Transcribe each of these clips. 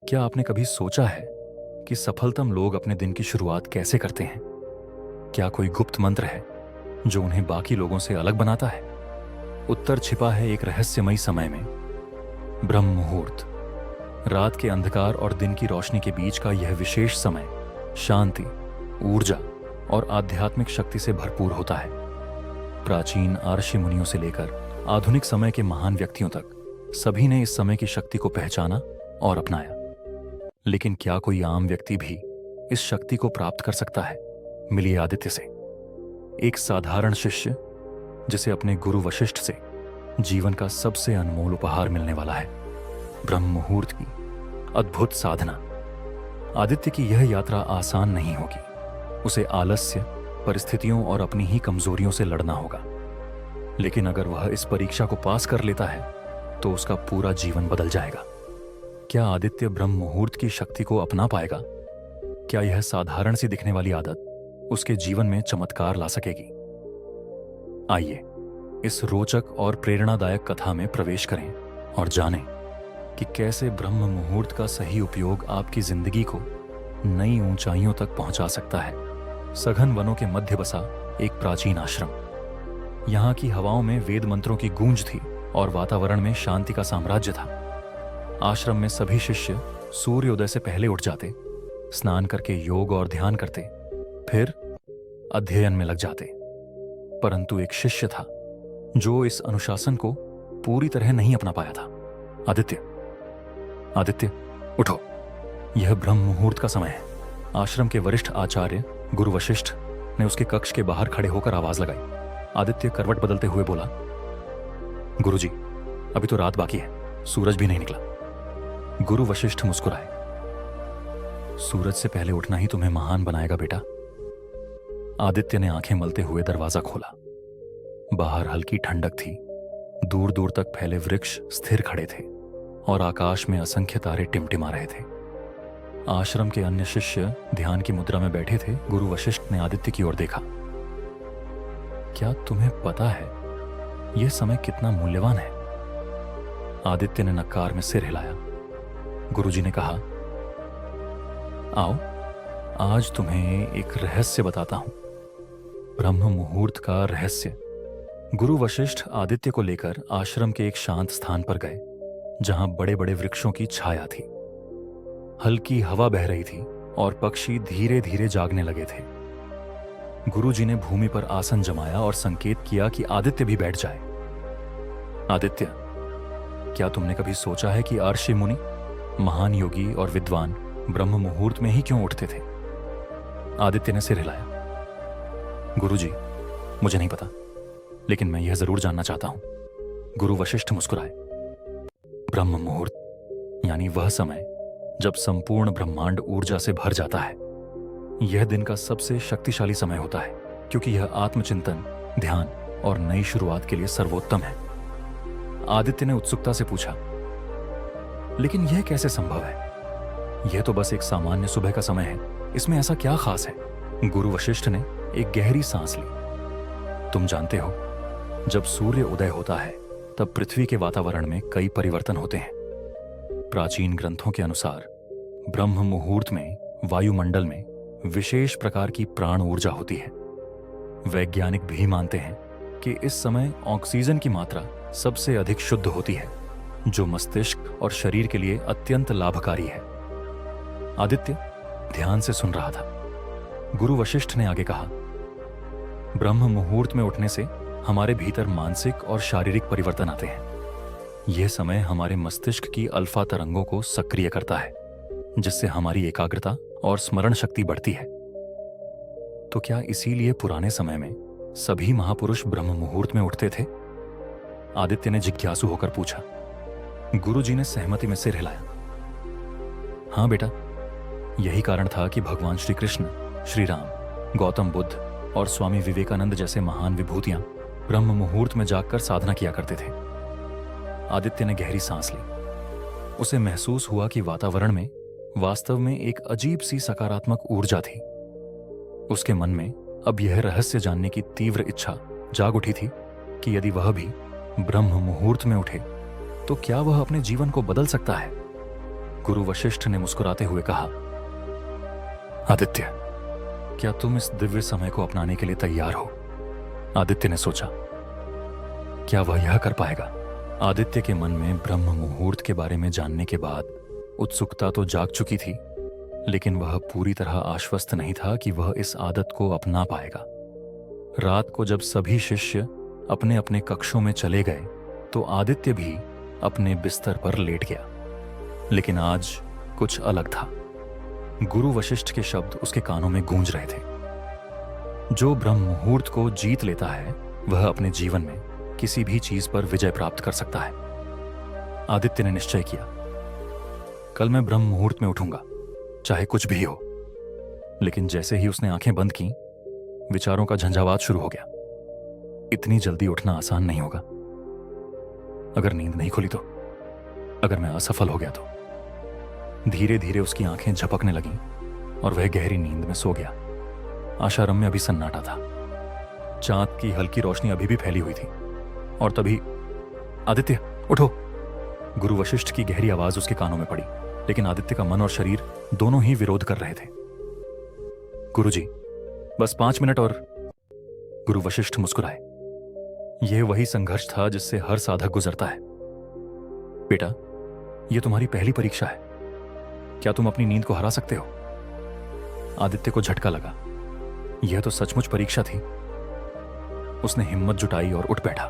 क्या आपने कभी सोचा है कि सफलतम लोग अपने दिन की शुरुआत कैसे करते हैं? क्या कोई गुप्त मंत्र है जो उन्हें बाकी लोगों से अलग बनाता है? उत्तर छिपा है एक रहस्यमयी समय में, ब्रह्म मुहूर्त। रात के अंधकार और दिन की रोशनी के बीच का यह विशेष समय शांति, ऊर्जा और आध्यात्मिक शक्ति से भरपूर होता है। प्राचीन आर्षि मुनियों से लेकर आधुनिक समय के महान व्यक्तियों तक सभी ने इस समय की शक्ति को पहचाना और अपनाया। लेकिन क्या कोई आम व्यक्ति भी इस शक्ति को प्राप्त कर सकता है? मिलिए आदित्य से, एक साधारण शिष्य जिसे अपने गुरु वशिष्ठ से जीवन का सबसे अनमोल उपहार मिलने वाला है, ब्रह्म मुहूर्त की अद्भुत साधना। आदित्य की यह यात्रा आसान नहीं होगी। उसे आलस्य, परिस्थितियों और अपनी ही कमजोरियों से लड़ना होगा। लेकिन अगर वह इस परीक्षा को पास कर लेता है तो उसका पूरा जीवन बदल जाएगा। क्या आदित्य ब्रह्म मुहूर्त की शक्ति को अपना पाएगा? क्या यह साधारण सी दिखने वाली आदत उसके जीवन में चमत्कार ला सकेगी? आइए इस रोचक और प्रेरणादायक कथा में प्रवेश करें और जानें कि कैसे ब्रह्म मुहूर्त का सही उपयोग आपकी जिंदगी को नई ऊंचाइयों तक पहुंचा सकता है। सघन वनों के मध्य बसा एक प्राचीन आश्रम। यहां की हवाओं में वेद मंत्रों की गूंज थी और वातावरण में शांति का साम्राज्य था। आश्रम में सभी शिष्य सूर्योदय से पहले उठ जाते, स्नान करके योग और ध्यान करते, फिर अध्ययन में लग जाते। परंतु एक शिष्य था जो इस अनुशासन को पूरी तरह नहीं अपना पाया था। आदित्य, आदित्य, उठो, यह ब्रह्म मुहूर्त का समय है। आश्रम के वरिष्ठ आचार्य गुरु वशिष्ठ ने उसके कक्ष के बाहर खड़े होकर आवाज लगाई। आदित्य करवट बदलते हुए बोला, गुरुजी, अभी तो रात बाकी है, सूरज भी नहीं निकला। गुरु वशिष्ठ मुस्कुराए। सूरज से पहले उठना ही तुम्हें महान बनाएगा बेटा। आदित्य ने आंखें मलते हुए दरवाजा खोला। बाहर हल्की ठंडक थी। दूर दूर तक फैले वृक्ष स्थिर खड़े थे और आकाश में असंख्य तारे टिमटिमा रहे थे। आश्रम के अन्य शिष्य ध्यान की मुद्रा में बैठे थे। गुरु वशिष्ठ ने आदित्य की ओर देखा। क्या तुम्हें पता है यह समय कितना मूल्यवान है? आदित्य ने नकार में सिर हिलाया। गुरुजी ने कहा, आओ, आज तुम्हें एक रहस्य बताता हूं, ब्रह्म मुहूर्त का रहस्य। गुरु वशिष्ठ आदित्य को लेकर आश्रम के एक शांत स्थान पर गए, जहां बड़े बड़े वृक्षों की छाया थी। हल्की हवा बह रही थी और पक्षी धीरे धीरे जागने लगे थे। गुरुजी ने भूमि पर आसन जमाया और संकेत किया कि आदित्य भी बैठ जाए। आदित्य, क्या तुमने कभी सोचा है कि आर्षि मुनि, महान योगी और विद्वान ब्रह्म मुहूर्त में ही क्यों उठते थे? आदित्य ने सिर हिलाया। गुरुजी, मुझे नहीं पता, लेकिन मैं यह जरूर जानना चाहता हूं। गुरु वशिष्ठ मुस्कुराए। ब्रह्म मुहूर्त यानी वह समय जब संपूर्ण ब्रह्मांड ऊर्जा से भर जाता है। यह दिन का सबसे शक्तिशाली समय होता है, क्योंकि यह आत्मचिंतन, ध्यान और नई शुरुआत के लिए सर्वोत्तम है। आदित्य ने उत्सुकता से पूछा, लेकिन यह कैसे संभव है? यह तो बस एक सामान्य सुबह का समय है, इसमें ऐसा क्या खास है? गुरु वशिष्ठ ने एक गहरी सांस ली। तुम जानते हो, जब सूर्य उदय होता है तब पृथ्वी के वातावरण में कई परिवर्तन होते हैं। प्राचीन ग्रंथों के अनुसार ब्रह्म मुहूर्त में वायुमंडल में विशेष प्रकार की प्राण ऊर्जा होती है। वैज्ञानिक भी मानते हैं कि इस समय ऑक्सीजन की मात्रा सबसे अधिक शुद्ध होती है, जो मस्तिष्क और शरीर के लिए अत्यंत लाभकारी है। आदित्य ध्यान से सुन रहा था। गुरु वशिष्ठ ने आगे कहा, ब्रह्म मुहूर्त में उठने से हमारे भीतर मानसिक और शारीरिक परिवर्तन आते हैं। यह समय हमारे मस्तिष्क की अल्फा तरंगों को सक्रिय करता है, जिससे हमारी एकाग्रता और स्मरण शक्ति बढ़ती है। तो क्या इसीलिए पुराने समय में सभी महापुरुष ब्रह्म मुहूर्त में उठते थे? आदित्य ने जिज्ञासु होकर पूछा। गुरुजी ने सहमति में सिर हिलाया। हां बेटा, यही कारण था कि भगवान श्री कृष्ण, श्री राम, गौतम बुद्ध और स्वामी विवेकानंद जैसे महान विभूतियां ब्रह्म मुहूर्त में जागकर साधना किया करते थे। आदित्य ने गहरी सांस ली। उसे महसूस हुआ कि वातावरण में वास्तव में एक अजीब सी सकारात्मक ऊर्जा थी। उसके मन में अब यह रहस्य जानने की तीव्र इच्छा जाग उठी थी कि यदि वह भी ब्रह्म मुहूर्त में उठे तो क्या वह अपने जीवन को बदल सकता है। गुरु वशिष्ठ ने मुस्कुराते हुए कहा, आदित्य, क्या तुम इस दिव्य समय को अपनाने के लिए तैयार हो? आदित्य ने सोचा, क्या वह यह कर पाएगा? आदित्य के मन में ब्रह्म मुहूर्त के बारे में जानने के बाद उत्सुकता तो जाग चुकी थी, लेकिन वह पूरी तरह आश्वस्त नहीं था कि वह इस आदत को अपना पाएगा। रात को जब सभी शिष्य अपने अपने कक्षों में चले गए तो आदित्य भी अपने बिस्तर पर लेट गया। लेकिन आज कुछ अलग था। गुरु वशिष्ठ के शब्द उसके कानों में गूंज रहे थे। जो ब्रह्म मुहूर्त को जीत लेता है वह अपने जीवन में किसी भी चीज पर विजय प्राप्त कर सकता है। आदित्य ने निश्चय किया, कल मैं ब्रह्म मुहूर्त में उठूंगा, चाहे कुछ भी हो। लेकिन जैसे ही उसने आंखें बंद की, विचारों का झंझावात शुरू हो गया। इतनी जल्दी उठना आसान नहीं होगा। अगर नींद नहीं खुली तो, अगर मैं असफल हो गया तो। धीरे धीरे उसकी आंखें झपकने लगीं और वह गहरी नींद में सो गया। आशाराम में अभी सन्नाटा था। चांद की हल्की रोशनी अभी भी फैली हुई थी और तभी, आदित्य उठो! गुरु वशिष्ठ की गहरी आवाज उसके कानों में पड़ी, लेकिन आदित्य का मन और शरीर दोनों ही विरोध कर रहे थे। गुरुजी, बस 5 मिनट और। गुरु वशिष्ठ मुस्कुराए। यह वही संघर्ष था जिससे हर साधक गुजरता है। बेटा, यह तुम्हारी पहली परीक्षा है। क्या तुम अपनी नींद को हरा सकते हो? आदित्य को झटका लगा। यह तो सचमुच परीक्षा थी। उसने हिम्मत जुटाई और उठ बैठा,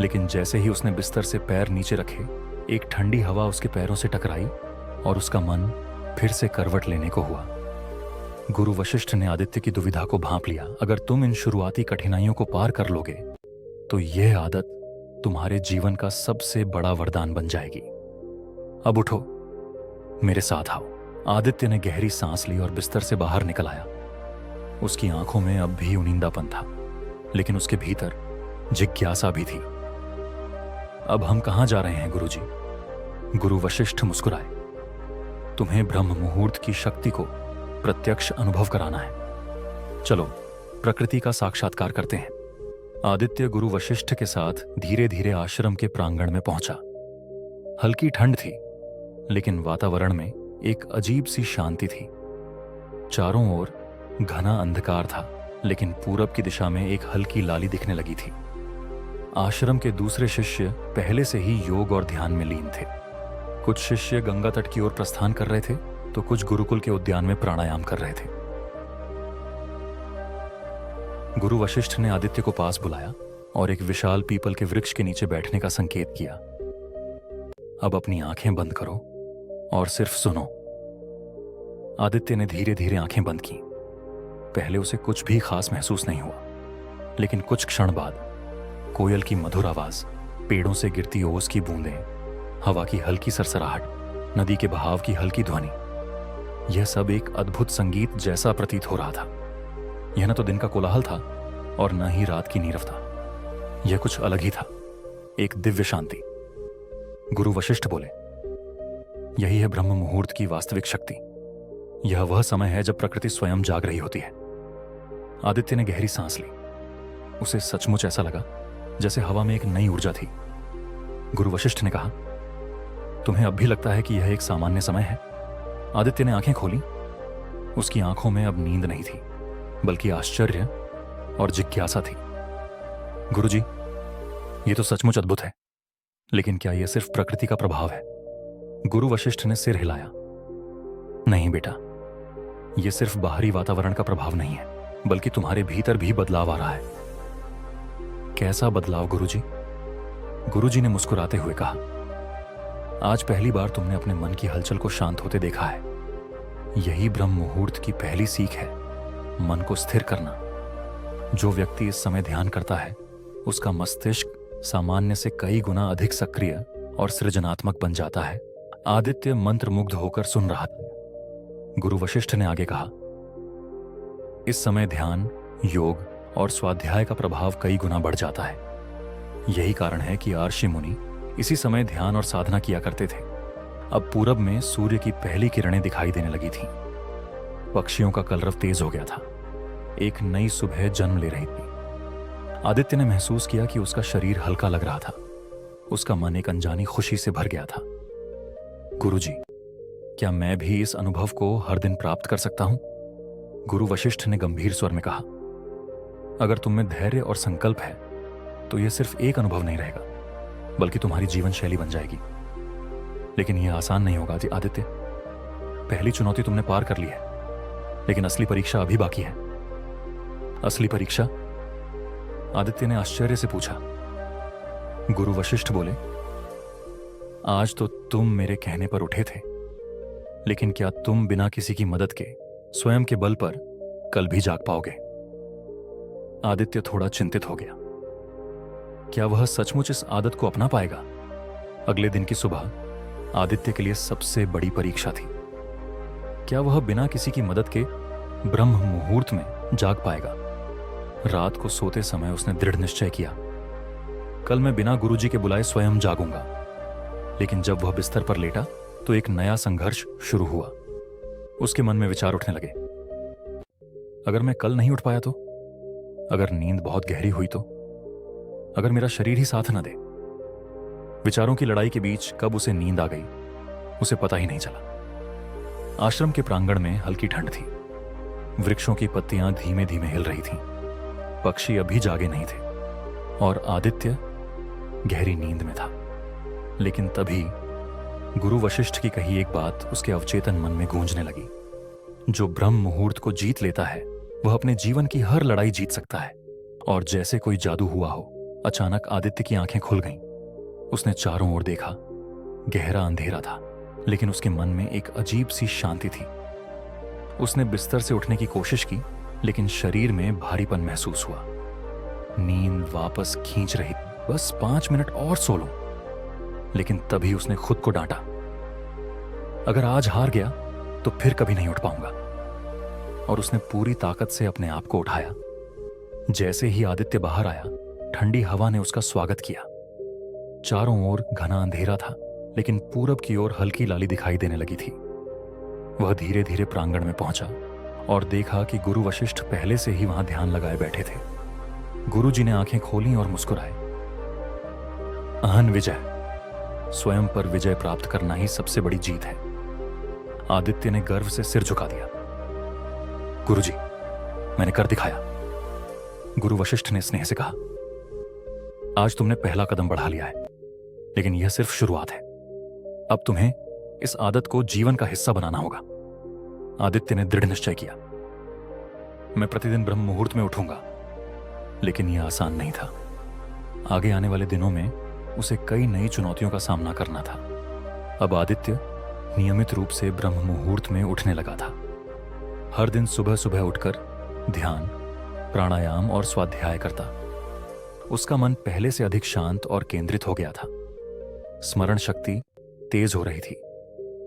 लेकिन जैसे ही उसने बिस्तर से पैर नीचे रखे, एक ठंडी हवा उसके पैरों से टकराई और उसका मन फिर से करवट लेने को हुआ। गुरु वशिष्ठ ने आदित्य की दुविधा को भांप लिया। अगर तुम इन शुरुआती कठिनाइयों को पार कर लोगे तो यह आदत तुम्हारे जीवन का सबसे बड़ा वरदान बन जाएगी। अब उठो, मेरे साथ आओ। आदित्य ने गहरी सांस ली और बिस्तर से बाहर निकल आया। उसकी आंखों में अब भी उनींदापन था, लेकिन उसके भीतर जिज्ञासा भी थी। अब हम कहां जा रहे हैं गुरुजी? गुरु वशिष्ठ मुस्कुराए। तुम्हें ब्रह्म मुहूर्त की शक्ति को प्रत्यक्ष अनुभव कराना है। चलो प्रकृति का साक्षात्कार करते हैं। आदित्य गुरु वशिष्ठ के साथ धीरे धीरे आश्रम के प्रांगण में पहुंचा। हल्की ठंड थी, लेकिन वातावरण में एक अजीब सी शांति थी। चारों ओर घना अंधकार था, लेकिन पूरब की दिशा में एक हल्की लाली दिखने लगी थी। आश्रम के दूसरे शिष्य पहले से ही योग और ध्यान में लीन थे। कुछ शिष्य गंगा तट की ओर प्रस्थान कर रहे थे, तो कुछ गुरुकुल के उद्यान में प्राणायाम कर रहे थे। गुरु वशिष्ठ ने आदित्य को पास बुलाया और एक विशाल पीपल के वृक्ष के नीचे बैठने का संकेत किया। अब अपनी आंखें बंद करो और सिर्फ सुनो। आदित्य ने धीरे धीरे आंखें बंद की। पहले उसे कुछ भी खास महसूस नहीं हुआ, लेकिन कुछ क्षण बाद कोयल की मधुर आवाज, पेड़ों से गिरती ओस की बूंदें, हवा की हल्की सरसराहट, नदी के बहाव की हल्की ध्वनि, यह सब एक अद्भुत संगीत जैसा प्रतीत हो रहा था। यह न तो दिन का कोलाहल था और न ही रात की नीरवता। यह कुछ अलग ही था, एक दिव्य शांति। गुरु वशिष्ठ बोले, यही है ब्रह्म मुहूर्त की वास्तविक शक्ति। यह वह समय है जब प्रकृति स्वयं जाग रही होती है। आदित्य ने गहरी सांस ली। उसे सचमुच ऐसा लगा जैसे हवा में एक नई ऊर्जा थी। गुरु वशिष्ठ ने कहा, तुम्हें अब भी लगता है कि यह एक सामान्य समय है? आदित्य ने आंखें खोली। उसकी आंखों में अब नींद नहीं थी, बल्कि आश्चर्य और जिज्ञासा थी। गुरुजी, यह तो सचमुच अद्भुत है, लेकिन क्या यह सिर्फ प्रकृति का प्रभाव है? गुरु वशिष्ठ ने सिर हिलाया। नहीं बेटा, यह सिर्फ बाहरी वातावरण का प्रभाव नहीं है, बल्कि तुम्हारे भीतर भी बदलाव आ रहा है। कैसा बदलाव गुरुजी? गुरुजी ने मुस्कुराते हुए कहा, आज पहली बार तुमने अपने मन की हलचल को शांत होते देखा है। यही ब्रह्म मुहूर्त की पहली सीख है, मन को स्थिर करना। जो व्यक्ति इस समय ध्यान करता है, उसका मस्तिष्क सामान्य से कई गुना अधिक सक्रिय और सृजनात्मक बन जाता है। आदित्य मंत्रमुग्ध होकर सुन रहा था। गुरु वशिष्ठ ने आगे कहा, इस समय ध्यान, योग और स्वाध्याय का प्रभाव कई गुना बढ़ जाता है। यही कारण है कि आर्षि मुनि इसी समय ध्यान और साधना किया करते थे। अब पूरब में सूर्य की पहली किरणें दिखाई देने लगी थीं। पक्षियों का कलरव तेज हो गया था। एक नई सुबह जन्म ले रही थी। आदित्य ने महसूस किया कि उसका शरीर हल्का लग रहा था। उसका मन एक अनजानी खुशी से भर गया था। गुरुजी, क्या मैं भी इस अनुभव को हर दिन प्राप्त कर सकता हूं? गुरु वशिष्ठ ने गंभीर स्वर में कहा, अगर तुम में धैर्य और संकल्प है तो यह सिर्फ एक अनुभव नहीं रहेगा, बल्कि तुम्हारी जीवन शैली बन जाएगी। लेकिन यह आसान नहीं होगा आदित्य। पहली चुनौती तुमने पार कर ली है, लेकिन असली परीक्षा अभी बाकी है। असली परीक्षा? आदित्य ने आश्चर्य से पूछा। गुरु वशिष्ठ बोले, आज तो तुम मेरे कहने पर उठे थे, लेकिन क्या तुम बिना किसी की मदद के स्वयं के बल पर कल भी जाग पाओगे? आदित्य थोड़ा चिंतित हो गया। क्या वह सचमुच इस आदत को अपना पाएगा? अगले दिन की सुबह आदित्य के लिए सबसे बड़ी परीक्षा थी। क्या वह बिना किसी की मदद के ब्रह्म मुहूर्त में जाग पाएगा? रात को सोते समय उसने दृढ़ निश्चय किया, कल मैं बिना गुरुजी के बुलाए स्वयं जागूंगा। लेकिन जब वह बिस्तर पर लेटा तो एक नया संघर्ष शुरू हुआ। उसके मन में विचार उठने लगे, अगर मैं कल नहीं उठ पाया तो? अगर नींद बहुत गहरी हुई तो? अगर मेरा शरीर ही साथ न दे? विचारों की लड़ाई के बीच कब उसे नींद आ गई, उसे पता ही नहीं चला। आश्रम के प्रांगण में हल्की ठंड थी। वृक्षों की पत्तियां धीमे धीमे हिल रही थीं। पक्षी अभी जागे नहीं थे और आदित्य गहरी नींद में था। लेकिन तभी गुरु वशिष्ठ की कही एक बात उसके अवचेतन मन में गूंजने लगी, जो ब्रह्म मुहूर्त को जीत लेता है वह अपने जीवन की हर लड़ाई जीत सकता है। और जैसे कोई जादू हुआ हो, अचानक आदित्य की आंखें खुल गईं। उसने चारों ओर देखा। गहरा अंधेरा था, लेकिन उसके मन में एक अजीब सी शांति थी। उसने बिस्तर से उठने की कोशिश की, लेकिन शरीर में भारीपन महसूस हुआ। नींद वापस खींच रही, बस 5 मिनट और सो लो। लेकिन तभी उसने खुद को डांटा, अगर आज हार गया तो फिर कभी नहीं उठ पाऊंगा। और उसने पूरी ताकत से अपने आप को उठाया। जैसे ही आदित्य बाहर आया, ठंडी हवा ने उसका स्वागत किया। चारों ओर घना अंधेरा था, लेकिन पूरब की ओर हल्की लाली दिखाई देने लगी थी। वह धीरे धीरे प्रांगण में पहुंचा और देखा कि गुरु वशिष्ठ पहले से ही वहां ध्यान लगाए बैठे थे। गुरुजी ने आंखें खोली और मुस्कुराए। अहन विजय, स्वयं पर विजय प्राप्त करना ही सबसे बड़ी जीत है। आदित्य ने गर्व से सिर झुका दिया। गुरुजी, मैंने कर दिखाया। गुरु वशिष्ठ ने स्नेह से कहा, आज तुमने पहला कदम बढ़ा लिया है, लेकिन यह सिर्फ शुरुआत है। अब तुम्हें इस आदत को जीवन का हिस्सा बनाना होगा। आदित्य ने दृढ़ निश्चय किया, मैं प्रतिदिन ब्रह्म मुहूर्त में उठूंगा। लेकिन यह आसान नहीं था। आगे आने वाले दिनों में उसे कई नई चुनौतियों का सामना करना था। अब आदित्य नियमित रूप से ब्रह्म मुहूर्त में उठने लगा था। हर दिन सुबह सुबह उठकर ध्यान, प्राणायाम और स्वाध्याय करता। उसका मन पहले से अधिक शांत और केंद्रित हो गया था। स्मरण शक्ति तेज हो रही थी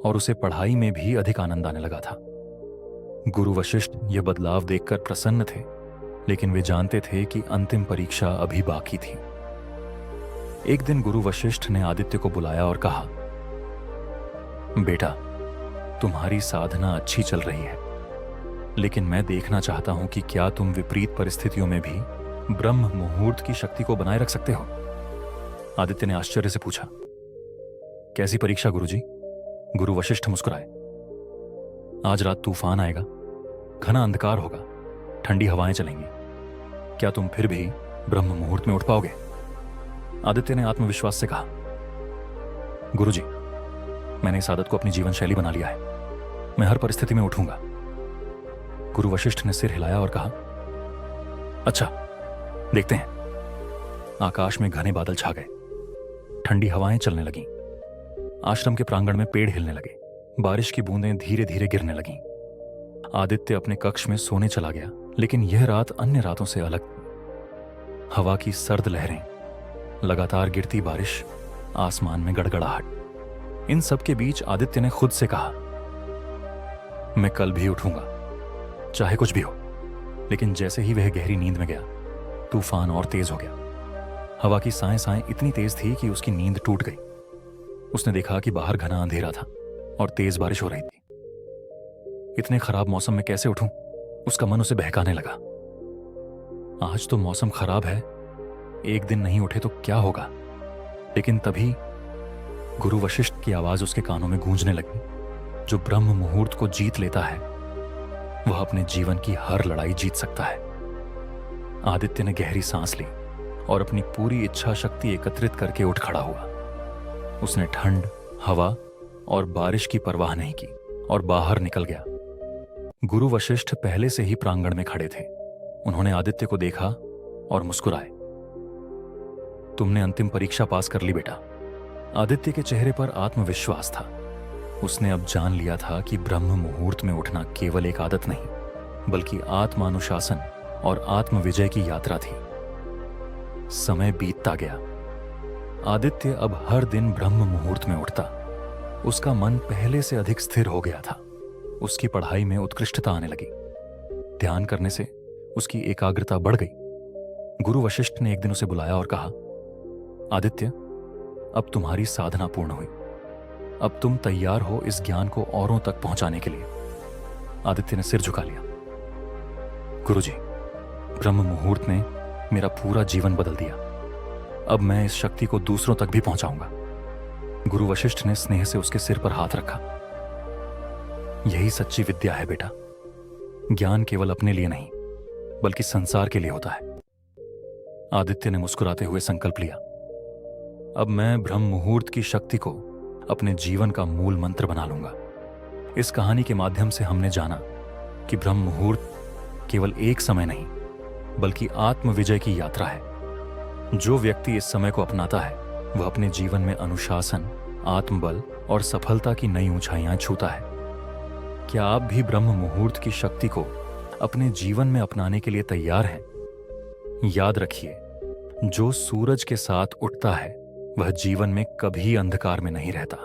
और उसे पढ़ाई में भी अधिक आनंद आने लगा था। गुरु वशिष्ठ यह बदलाव देखकर प्रसन्न थे, लेकिन वे जानते थे कि अंतिम परीक्षा अभी बाकी थी। एक दिन गुरु वशिष्ठ ने आदित्य को बुलाया और कहा, बेटा, तुम्हारी साधना अच्छी चल रही है, लेकिन मैं देखना चाहता हूं कि क्या तुम विपरीत परिस्थितियों में भी ब्रह्म मुहूर्त की शक्ति को बनाए रख सकते हो। आदित्य ने आश्चर्य से पूछा, कैसी परीक्षा गुरुजी? गुरु वशिष्ठ मुस्कुराए। आज रात तूफान आएगा, घना अंधकार होगा, ठंडी हवाएं चलेंगी। क्या तुम फिर भी ब्रह्म मुहूर्त में उठ पाओगे? आदित्य ने आत्मविश्वास से कहा, गुरुजी, मैंने इस आदत को अपनी जीवन शैली बना लिया है। मैं हर परिस्थिति में उठूंगा। गुरु वशिष्ठ ने सिर हिलाया और कहा, अच्छा, देखते हैं। आकाश में घने बादल छा गए। ठंडी हवाएं चलने लगीं। आश्रम के प्रांगण में पेड़ हिलने लगे। बारिश की बूंदें धीरे धीरे गिरने लगीं। आदित्य अपने कक्ष में सोने चला गया, लेकिन यह रात अन्य रातों से अलग थी। हवा की सर्द लहरें, लगातार गिरती बारिश, आसमान में गड़गड़ाहट। इन सब के बीच आदित्य ने खुद से कहा, मैं कल भी उठूंगा, चाहे कुछ भी हो। लेकिन जैसे ही वह गहरी नींद में गया, तूफान और तेज हो गया। हवा की साएं साएं इतनी तेज थी कि उसकी नींद टूट गई। उसने देखा कि बाहर घना अंधेरा था और तेज बारिश हो रही थी। इतने खराब मौसम में कैसे उठूं? उसका मन उसे बहकाने लगा। आज तो मौसम खराब है, एक दिन नहीं उठे तो क्या होगा? लेकिन तभी गुरु वशिष्ठ की आवाज उसके कानों में गूंजने लगी। जो ब्रह्म मुहूर्त को जीत लेता है वह अपने जीवन की हर लड़ाई जीत सकता है। आदित्य ने गहरी सांस ली और अपनी पूरी इच्छा शक्ति एकत्रित करके उठ खड़ा हुआ। उसने ठंड, हवा और बारिश की परवाह नहीं की और बाहर निकल गया। गुरु वशिष्ठ पहले से ही प्रांगण में खड़े थे। उन्होंने आदित्य को देखा और मुस्कुराए। तुमने अंतिम परीक्षा पास कर ली बेटा। आदित्य के चेहरे पर आत्मविश्वास था। उसने अब जान लिया था कि ब्रह्म मुहूर्त में उठना केवल एक आदत नहीं बल्कि आत्मानुशासन और आत्मविजय की यात्रा थी। समय बीतता गया। आदित्य अब हर दिन ब्रह्म मुहूर्त में उठता। उसका मन पहले से अधिक स्थिर हो गया था। उसकी पढ़ाई में उत्कृष्टता आने लगी। ध्यान करने से उसकी एकाग्रता बढ़ गई। गुरु वशिष्ठ ने एक दिन उसे बुलाया और कहा, आदित्य, अब तुम्हारी साधना पूर्ण हुई। अब तुम तैयार हो इस ज्ञान को औरों तक पहुंचाने के लिए। आदित्य ने सिर झुका लिया। गुरुजी, ब्रह्म मुहूर्त ने मेरा पूरा जीवन बदल दिया। अब मैं इस शक्ति को दूसरों तक भी पहुंचाऊंगा। गुरु वशिष्ठ ने स्नेह से उसके सिर पर हाथ रखा। यही सच्ची विद्या है बेटा। ज्ञान केवल अपने लिए नहीं बल्कि संसार के लिए होता है। आदित्य ने मुस्कुराते हुए संकल्प लिया, अब मैं ब्रह्म मुहूर्त की शक्ति को अपने जीवन का मूल मंत्र बना लूंगा। इस कहानी के माध्यम से हमने जाना कि ब्रह्म मुहूर्त केवल एक समय नहीं बल्कि आत्मविजय की यात्रा है। जो व्यक्ति इस समय को अपनाता है वह अपने जीवन में अनुशासन, आत्मबल और सफलता की नई ऊंचाइयां छूता है। क्या आप भी ब्रह्म मुहूर्त की शक्ति को अपने जीवन में अपनाने के लिए तैयार हैं? याद रखिए, जो सूरज के साथ उठता है वह जीवन में कभी अंधकार में नहीं रहता।